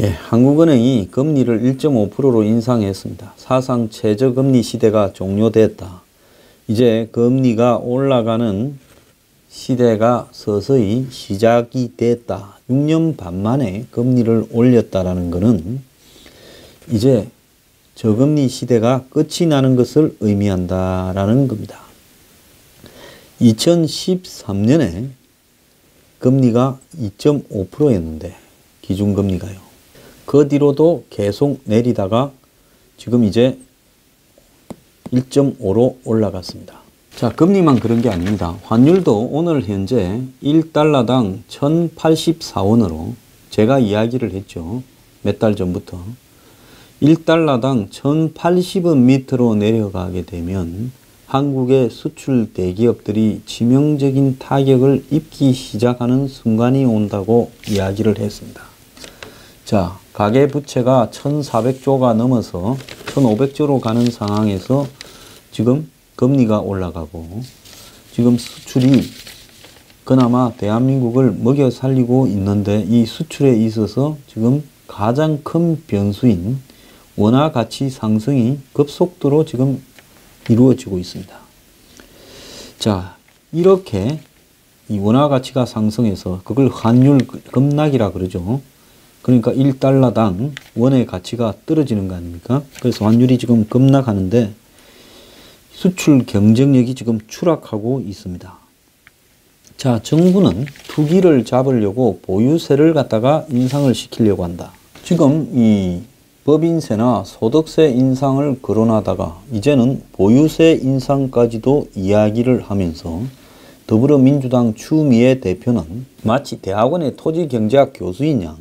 예, 한국은행이 금리를 1.5%로 인상했습니다. 사상 최저금리 시대가 종료됐다. 이제 금리가 올라가는 시대가 서서히 시작이 됐다. 6년 반 만에 금리를 올렸다라는 것은 이제 저금리 시대가 끝이 나는 것을 의미한다라는 겁니다. 2013년에 금리가 2.5%였는데 기준금리가요. 그 뒤로도 계속 내리다가 지금 이제 1.5로 올라갔습니다. 자, 금리만 그런 게 아닙니다. 환율도 오늘 현재 1달러당 1084원으로 제가 이야기를 했죠. 몇 달 전부터. 1달러당 1080원 밑으로 내려가게 되면 한국의 수출 대기업들이 치명적인 타격을 입기 시작하는 순간이 온다고 이야기를 했습니다. 자, 가계부채가 1400조가 넘어서 1500조로 가는 상황에서 지금 금리가 올라가고 지금 수출이 그나마 대한민국을 먹여 살리고 있는데 이 수출에 있어서 지금 가장 큰 변수인 원화 가치 상승이 급속도로 지금 이루어지고 있습니다. 자, 이렇게 이 원화 가치가 상승해서 그걸 환율 급락이라 그러죠. 그러니까 1달러당 원의 가치가 떨어지는 거 아닙니까? 그래서 환율이 지금 급락하는데 수출 경쟁력이 지금 추락하고 있습니다. 자, 정부는 투기를 잡으려고 보유세를 갖다가 인상을 시키려고 한다. 지금 이 법인세나 소득세 인상을 거론하다가 이제는 보유세 인상까지도 이야기를 하면서 더불어민주당 추미애 대표는 마치 대학원의 토지경제학 교수인 양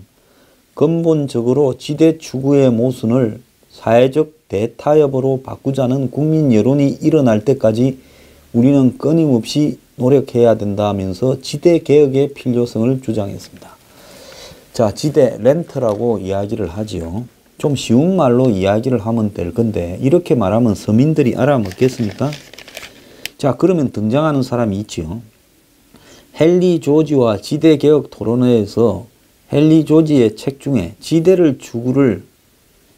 근본적으로 지대 추구의 모순을 사회적 대타협으로 바꾸자는 국민 여론이 일어날 때까지 우리는 끊임없이 노력해야 된다면서 지대 개혁의 필요성을 주장했습니다. 자, 지대 렌트라고 이야기를 하지요. 좀 쉬운 말로 이야기를 하면 될 건데 이렇게 말하면 서민들이 알아먹겠습니까? 자, 그러면 등장하는 사람이 있지요. 헨리 조지와 지대개혁 토론회에서 헨리 조지의 책 중에 지대를 추구를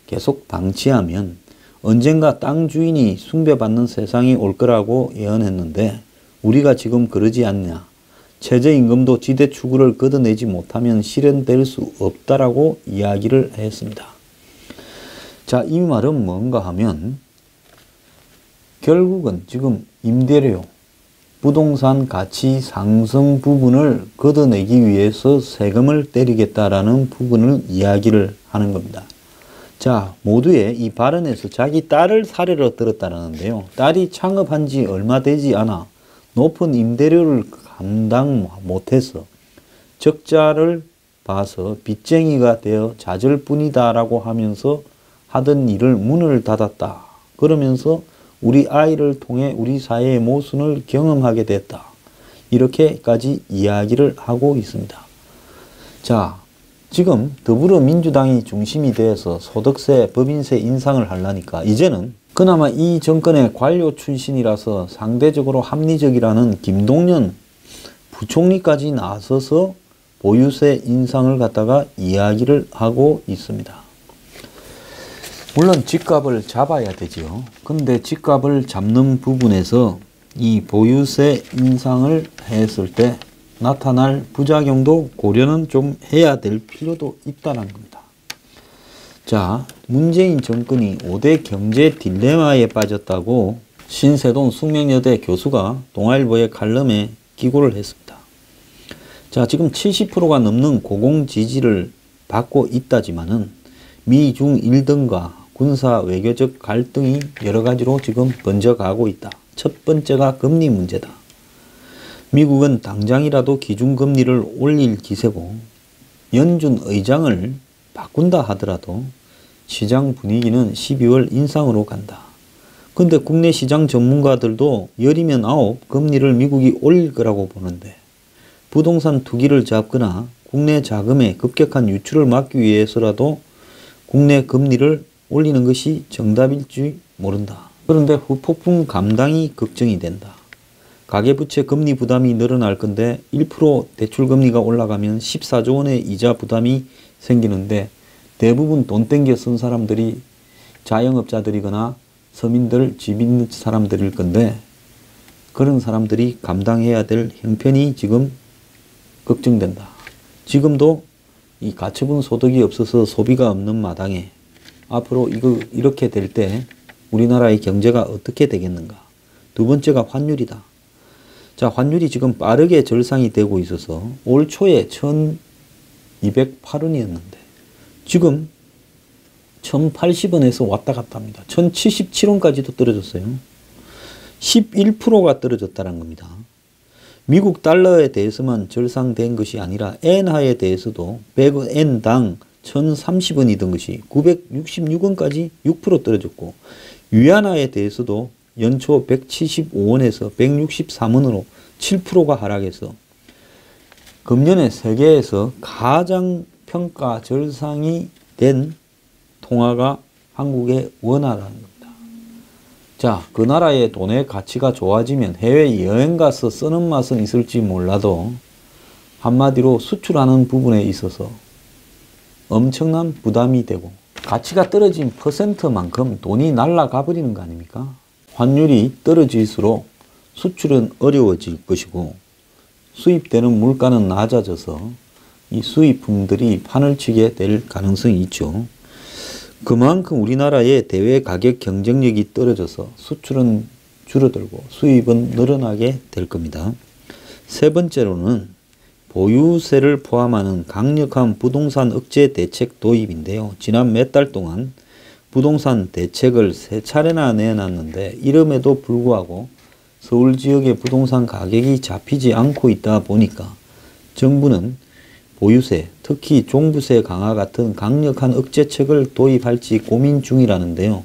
계속 방치하면 언젠가 땅 주인이 숭배받는 세상이 올 거라고 예언했는데 우리가 지금 그러지 않냐. 최저임금도 지대 추구를 걷어내지 못하면 실현될 수 없다라고 이야기를 했습니다. 자, 이 말은 뭔가 하면 결국은 지금 임대료, 부동산 가치 상승 부분을 걷어내기 위해서 세금을 때리겠다라는 부분을 이야기를 하는 겁니다. 자, 모두의 이 발언에서 자기 딸을 사례로 들었다는데요. 딸이 창업한 지 얼마 되지 않아 높은 임대료를 감당 못해서 적자를 봐서 빚쟁이가 되어 잦을 뿐이다 라고 하면서 하던 일을 문을 닫았다. 그러면서 우리 아이를 통해 우리 사회의 모순을 경험하게 됐다. 이렇게까지 이야기를 하고 있습니다. 자, 지금 더불어민주당이 중심이 되어서 소득세, 법인세 인상을 하려니까 이제는 그나마 이 정권의 관료 출신이라서 상대적으로 합리적이라는 김동연 부총리까지 나서서 보유세 인상을 갖다가 이야기를 하고 있습니다. 물론 집값을 잡아야 되죠. 근데 집값을 잡는 부분에서 이 보유세 인상을 했을 때 나타날 부작용도 고려는 좀 해야 될 필요도 있다는 겁니다. 자, 문재인 정권이 5대 경제 딜레마에 빠졌다고 신세돈 숙명여대 교수가 동아일보의 칼럼에 기고를 했습니다. 자, 지금 70%가 넘는 고공 지지를 받고 있다지만은 미중 일등과 군사 외교적 갈등이 여러 가지로 지금 번져가고 있다. 첫 번째가 금리 문제다. 미국은 당장이라도 기준금리를 올릴 기세고 연준 의장을 바꾼다 하더라도 시장 분위기는 12월 인상으로 간다. 근데 국내 시장 전문가들도 열이면 9 금리를 미국이 올릴 거라고 보는데 부동산 투기를 잡거나 국내 자금의 급격한 유출을 막기 위해서라도 국내 금리를 올리는 것이 정답일지 모른다. 그런데 후폭풍 감당이 걱정이 된다. 가계부채 금리 부담이 늘어날 건데 1% 대출금리가 올라가면 14조 원의 이자 부담이 생기는데 대부분 돈 땡겨 쓴 사람들이 자영업자들이거나 서민들, 집 있는 사람들일 건데 그런 사람들이 감당해야 될 형편이 지금 걱정된다. 지금도 이 가처분 소득이 없어서 소비가 없는 마당에 앞으로 이렇게 될 때 우리나라의 경제가 어떻게 되겠는가. 두 번째가 환율이다. 자, 환율이 지금 빠르게 절상이 되고 있어서 올 초에 1208원이었는데 지금 1080원에서 왔다 갔다 합니다. 1077원까지도 떨어졌어요. 11%가 떨어졌다는 겁니다. 미국 달러에 대해서만 절상된 것이 아니라 엔화에 대해서도 100엔당 1030원이던 것이 966원까지 6% 떨어졌고 위안화에 대해서도 연초 175원에서 163원으로 7%가 하락해서 금년에 세계에서 가장 평가 절상이 된 통화가 한국의 원화라는 겁니다. 자, 그 나라의 돈의 가치가 좋아지면 해외 여행 가서 쓰는 맛은 있을지 몰라도 한마디로 수출하는 부분에 있어서 엄청난 부담이 되고 가치가 떨어진 퍼센트만큼 돈이 날아가 버리는 거 아닙니까? 환율이 떨어질수록 수출은 어려워질 것이고 수입되는 물가는 낮아져서 이 수입품들이 판을 치게 될 가능성이 있죠. 그만큼 우리나라의 대외 가격 경쟁력이 떨어져서 수출은 줄어들고 수입은 늘어나게 될 겁니다. 세 번째로는 보유세를 포함하는 강력한 부동산 억제 대책 도입인데요. 지난 몇 달 동안 부동산 대책을 3차례나 내놨는데 이름에도 불구하고 서울 지역의 부동산 가격이 잡히지 않고 있다 보니까 정부는 보유세, 특히 종부세 강화 같은 강력한 억제책을 도입할지 고민 중이라는데요.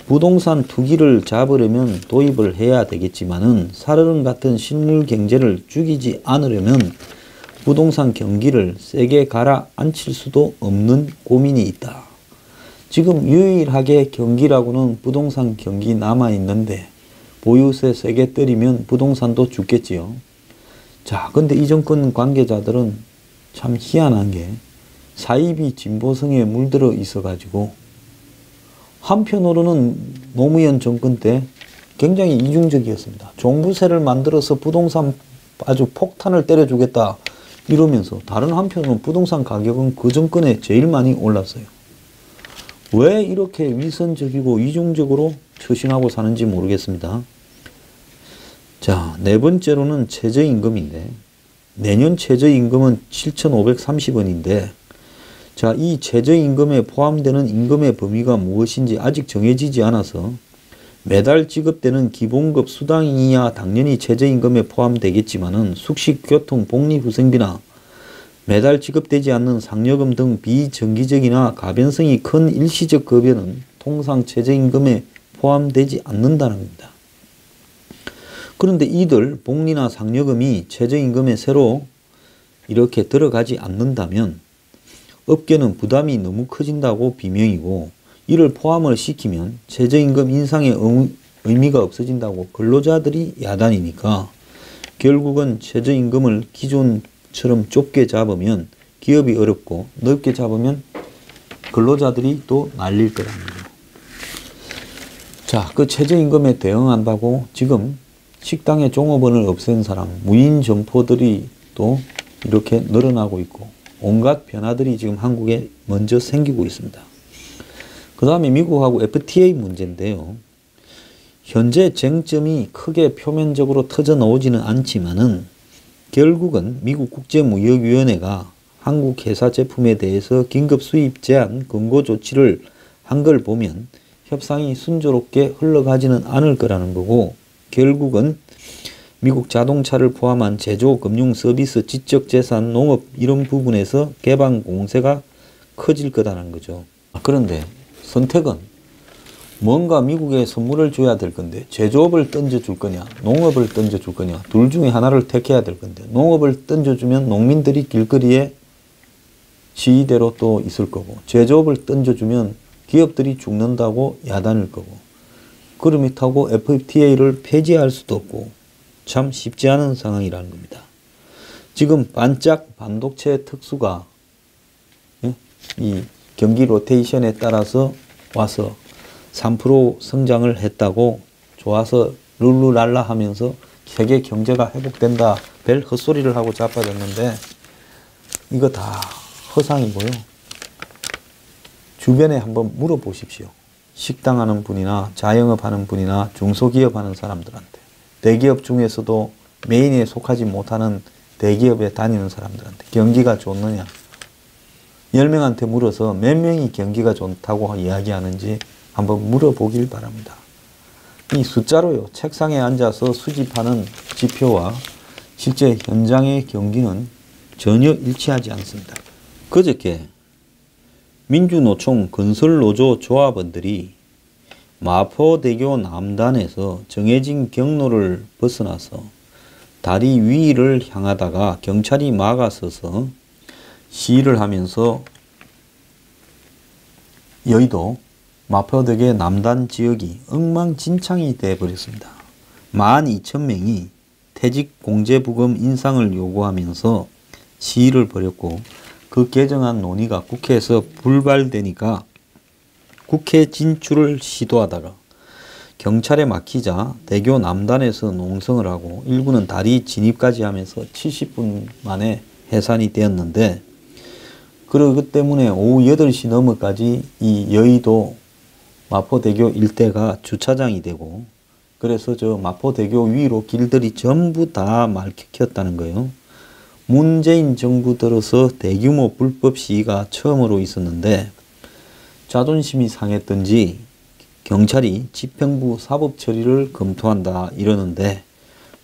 부동산 투기를 잡으려면 도입을 해야 되겠지만은 살얼음 같은 실물 경제를 죽이지 않으려면 부동산 경기를 세게 가라앉힐 수도 없는 고민이 있다. 지금 유일하게 경기라고는 부동산 경기 남아있는데 보유세 세게 때리면 부동산도 죽겠지요. 자, 근데 이 정권 관계자들은 참 희한한 게 사이비 진보성에 물들어 있어가지고 한편으로는 노무현 정권 때 굉장히 이중적이었습니다. 종부세를 만들어서 부동산 아주 폭탄을 때려주겠다 이러면서 다른 한편으로는 부동산 가격은 그 정권에 제일 많이 올랐어요. 왜 이렇게 위선적이고 이중적으로 처신하고 사는지 모르겠습니다. 자, 네 번째로는 최저임금인데 내년 최저임금은 7,530원인데 자, 이 최저임금에 포함되는 임금의 범위가 무엇인지 아직 정해지지 않아서 매달 지급되는 기본급 수당이야 당연히 최저임금에 포함되겠지만은 숙식, 교통, 복리후생비나 매달 지급되지 않는 상여금 등 비정기적이나 가변성이 큰 일시적 급여는 통상 최저임금에 포함되지 않는다는 겁니다. 그런데 이들 복리나 상여금이 최저임금에 새로 이렇게 들어가지 않는다면 업계는 부담이 너무 커진다고 비명이고 이를 포함을 시키면 최저임금 인상의 의미가 없어진다고 근로자들이 야단이니까 결국은 최저임금을 기존처럼 좁게 잡으면 기업이 어렵고 넓게 잡으면 근로자들이 또 날릴 거라는 거예요. 자, 그 최저임금에 대응한다고 지금 식당에 종업원을 없앤 사람, 무인 점포들이 또 이렇게 늘어나고 있고 온갖 변화들이 지금 한국에 먼저 생기고 있습니다. 그 다음에 미국하고 FTA 문제인데요. 현재 쟁점이 크게 표면적으로 터져 나오지는 않지만은 결국은 미국 국제무역위원회가 한국 회사 제품에 대해서 긴급 수입 제한 권고 조치를 한 걸 보면 협상이 순조롭게 흘러가지는 않을 거라는 거고 결국은 미국 자동차를 포함한 제조, 금융, 서비스, 지적재산, 농업 이런 부분에서 개방 공세가 커질 거다라는 거죠. 그런데 선택은 뭔가 미국에 선물을 줘야 될 건데 제조업을 던져줄 거냐 농업을 던져줄 거냐 둘 중에 하나를 택해야 될 건데 농업을 던져주면 농민들이 길거리에 지휘대로 또 있을 거고 제조업을 던져주면 기업들이 죽는다고 야단일 거고 그렇다고 FTA를 폐지할 수도 없고 참 쉽지 않은 상황이라는 겁니다. 지금 반짝 반도체 특수가 이 경기 로테이션에 따라서 와서 3% 성장을 했다고 좋아서 룰루랄라 하면서 세계 경제가 회복된다 별 헛소리를 하고 자빠졌는데 이거 다 허상이고요. 주변에 한번 물어보십시오. 식당 하는 분이나 자영업 하는 분이나 중소기업 하는 사람들한테, 대기업 중에서도 메인에 속하지 못하는 대기업에 다니는 사람들한테 경기가 좋느냐, 10명한테 물어서 몇 명이 경기가 좋다고 이야기하는지 한번 물어보길 바랍니다. 이 숫자로요, 책상에 앉아서 수집하는 지표와 실제 현장의 경기는 전혀 일치하지 않습니다. 그저께 민주노총 건설노조 조합원들이 마포대교 남단에서 정해진 경로를 벗어나서 다리 위를 향하다가 경찰이 막아서서 시위를 하면서 여의도 마포대교 남단 지역이 엉망진창이 되어버렸습니다. 12,000명이 퇴직공제부금 인상을 요구하면서 시위를 벌였고 그 개정안 논의가 국회에서 불발되니까 국회 진출을 시도하다가 경찰에 막히자 대교 남단에서 농성을 하고 일부는 다리 진입까지 하면서 70분 만에 해산이 되었는데, 그러기 때문에 오후 8시 넘어까지 이 여의도 마포대교 일대가 주차장이 되고, 그래서 저 마포대교 위로 길들이 전부 다 막혔다는 거예요. 문재인 정부 들어서 대규모 불법 시위가 처음으로 있었는데 자존심이 상했던지 경찰이 집행부 사법 처리를 검토한다 이러는데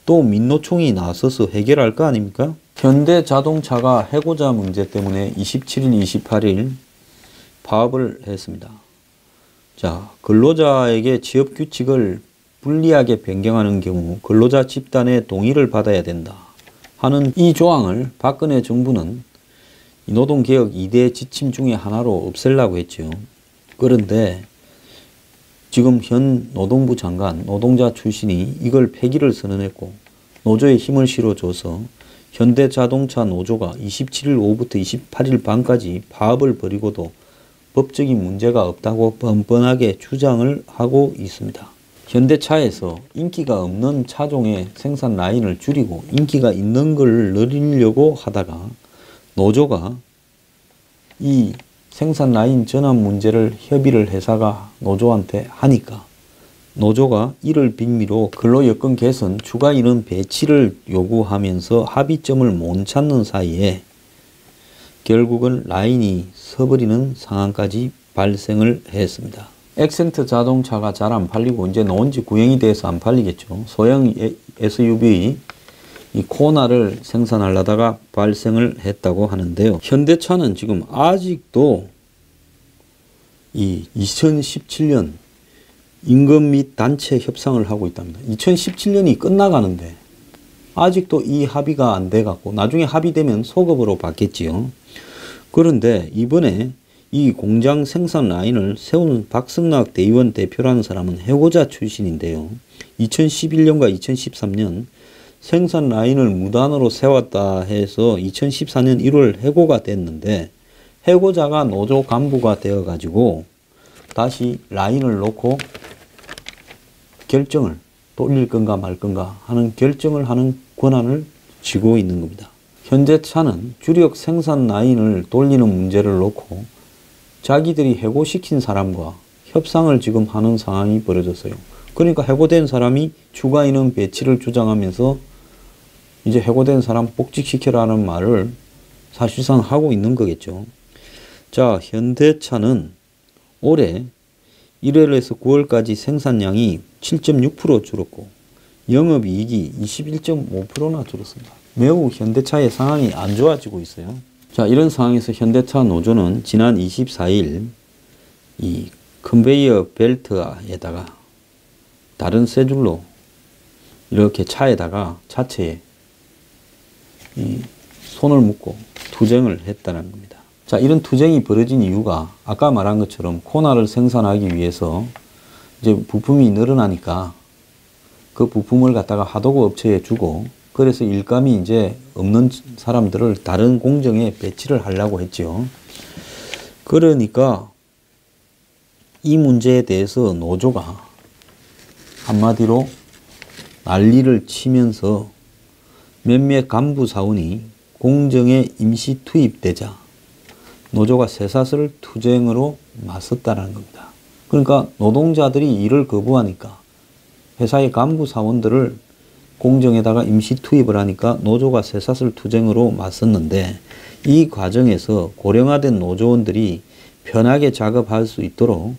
또 민노총이 나서서 해결할 거 아닙니까? 현대자동차가 해고자 문제 때문에 27일, 28일 파업을 했습니다. 자, 근로자에게 취업 규칙을 불리하게 변경하는 경우 근로자 집단의 동의를 받아야 된다 하는 이 조항을 박근혜 정부는 노동개혁 2대 지침 중에 하나로 없애려고 했죠. 그런데 지금 현 노동부 장관, 노동자 출신이 이걸 폐기를 선언했고 노조에 힘을 실어줘서 현대자동차 노조가 27일 오후부터 28일 밤까지 파업을 벌이고도 법적인 문제가 없다고 뻔뻔하게 주장을 하고 있습니다. 현대차에서 인기가 없는 차종의 생산 라인을 줄이고 인기가 있는 걸 늘리려고 하다가 노조가 이 생산 라인 전환 문제를 협의를 회사가 노조한테 하니까 노조가 이를 빙의로 근로여건 개선, 추가 인원 배치를 요구하면서 합의점을 못 찾는 사이에 결국은 라인이 서버리는 상황까지 발생을 했습니다. 액센트 자동차가 잘 안 팔리고 이제 나온 지 구형이 돼서 안 팔리겠죠. 소형 SUV 이 코나를 생산하려다가 발생을 했다고 하는데요. 현대차는 지금 아직도 이 2017년 임금 및 단체 협상을 하고 있답니다. 2017년이 끝나가는데 아직도 이 합의가 안 돼갖고 나중에 합의되면 소급으로 받겠지요. 그런데 이번에 이 공장 생산 라인을 세운 박승락 대의원 대표라는 사람은 해고자 출신인데요. 2011년과 2013년 생산 라인을 무단으로 세웠다 해서 2014년 1월 해고가 됐는데 해고자가 노조 간부가 되어 가지고 다시 라인을 놓고 결정을 돌릴 건가 말 건가 하는 결정을 하는 권한을 쥐고 있는 겁니다. 현대차는 주력 생산 라인을 돌리는 문제를 놓고 자기들이 해고시킨 사람과 협상을 지금 하는 상황이 벌어졌어요. 그러니까 해고된 사람이 추가 인원 배치를 주장하면서 이제 해고된 사람 복직시켜라는 말을 사실상 하고 있는 거겠죠. 자, 현대차는 올해 1월에서 9월까지 생산량이 7.6% 줄었고 영업이익이 21.5%나 줄었습니다. 매우 현대차의 상황이 안 좋아지고 있어요. 자, 이런 상황에서 현대차 노조는 지난 24일 이 컨베이어 벨트에다가 다른 세 줄로 이렇게 차에다가 차체에 이 손을 묶고 투쟁을 했다는 겁니다. 자, 이런 투쟁이 벌어진 이유가 아까 말한 것처럼 코나를 생산하기 위해서 이제 부품이 늘어나니까 그 부품을 갖다가 하도급 업체에 주고 그래서 일감이 이제 없는 사람들을 다른 공정에 배치를 하려고 했죠. 그러니까 이 문제에 대해서 노조가 한마디로 난리를 치면서 몇몇 간부 사원이 공정에 임시 투입되자 노조가 쇠사슬 투쟁으로 맞섰다는 겁니다. 그러니까 노동자들이 일을 거부하니까 회사의 간부 사원들을 공정에다가 임시 투입을 하니까 노조가 쇠사슬 투쟁으로 맞섰는데, 이 과정에서 고령화된 노조원들이 편하게 작업할 수 있도록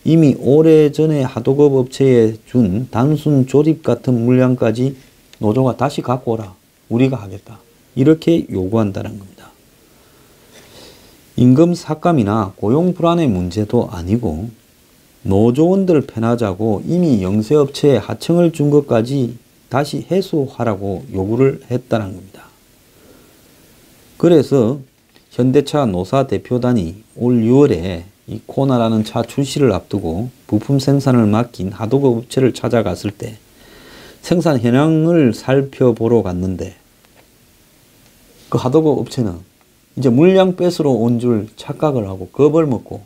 이미 오래전에 하도급 업체에 준 단순 조립 같은 물량까지 노조가 다시 갖고 오라. 우리가 하겠다. 이렇게 요구한다는 겁니다. 임금 삭감이나 고용 불안의 문제도 아니고 노조원들 편하자고 이미 영세업체에 하청을 준 것까지 다시 해소하라고 요구를 했다는 겁니다. 그래서 현대차 노사대표단이 올 6월에 이 코나라는 차 출시를 앞두고 부품 생산을 맡긴 하도급 업체를 찾아갔을 때 생산 현황을 살펴보러 갔는데, 그 하도급 업체는 이제 물량 뺏으러 온 줄 착각을 하고 겁을 먹고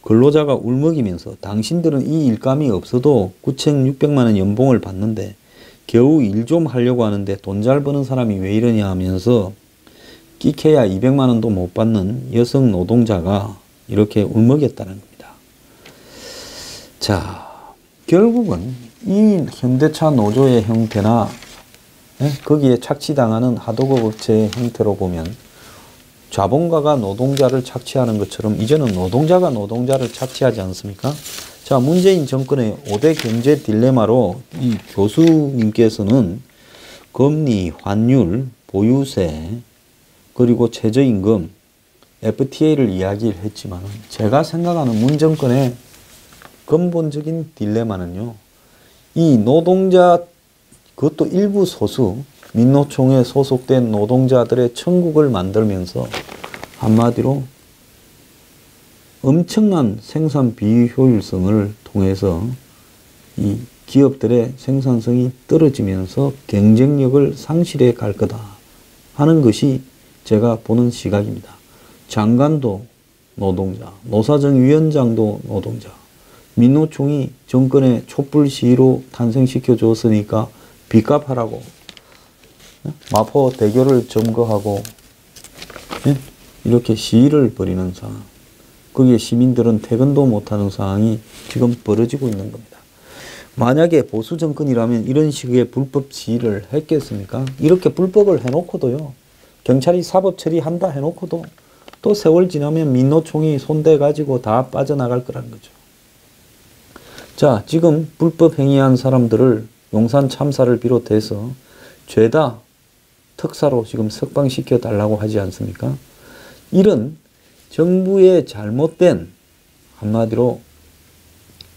근로자가 울먹이면서 당신들은 이 일감이 없어도 9,600만 원 연봉을 받는데 겨우 일 좀 하려고 하는데 돈 잘 버는 사람이 왜 이러냐 하면서 끼케야 200만 원도 못 받는 여성 노동자가 이렇게 울먹였다는 겁니다. 자, 결국은 이 현대차 노조의 형태나 거기에 착취당하는 하도급 업체의 형태로 보면 자본가가 노동자를 착취하는 것처럼 이제는 노동자가 노동자를 착취하지 않습니까? 자, 문재인 정권의 5대 경제 딜레마로 이 교수님께서는 금리, 환율, 보유세, 그리고 최저임금, FTA를 이야기를 했지만 제가 생각하는 문 정권의 근본적인 딜레마는요, 이 노동자, 그것도 일부 소수 민노총에 소속된 노동자들의 천국을 만들면서 한마디로 엄청난 생산 비효율성을 통해서 이 기업들의 생산성이 떨어지면서 경쟁력을 상실해 갈 거다 하는 것이 제가 보는 시각입니다. 장관도 노동자, 노사정위원장도 노동자, 민노총이 정권의 촛불 시위로 탄생시켜 줬으니까 빚값하라고 마포 대교를 점거하고 이렇게 시위를 벌이는 상황, 거기에 시민들은 퇴근도 못하는 상황이 지금 벌어지고 있는 겁니다. 만약에 보수 정권이라면 이런 식의 불법 시위를 했겠습니까? 이렇게 불법을 해놓고도요, 경찰이 사법 처리한다 해놓고도 또 세월 지나면 민노총이 손대가지고 다 빠져나갈 거라는 거죠. 자, 지금 불법 행위한 사람들을 용산 참사를 비롯해서 죄다 특사로 지금 석방시켜 달라고 하지 않습니까? 이런 정부의 잘못된, 한마디로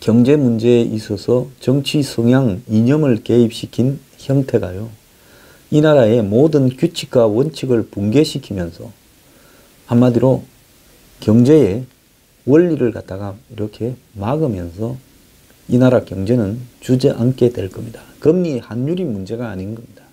경제 문제에 있어서 정치 성향 이념을 개입시킨 형태가요, 이 나라의 모든 규칙과 원칙을 붕괴시키면서 한마디로 경제의 원리를 갖다가 이렇게 막으면서 이 나라 경제는 주저앉게 될 겁니다. 금리 환율이 문제가 아닌 겁니다.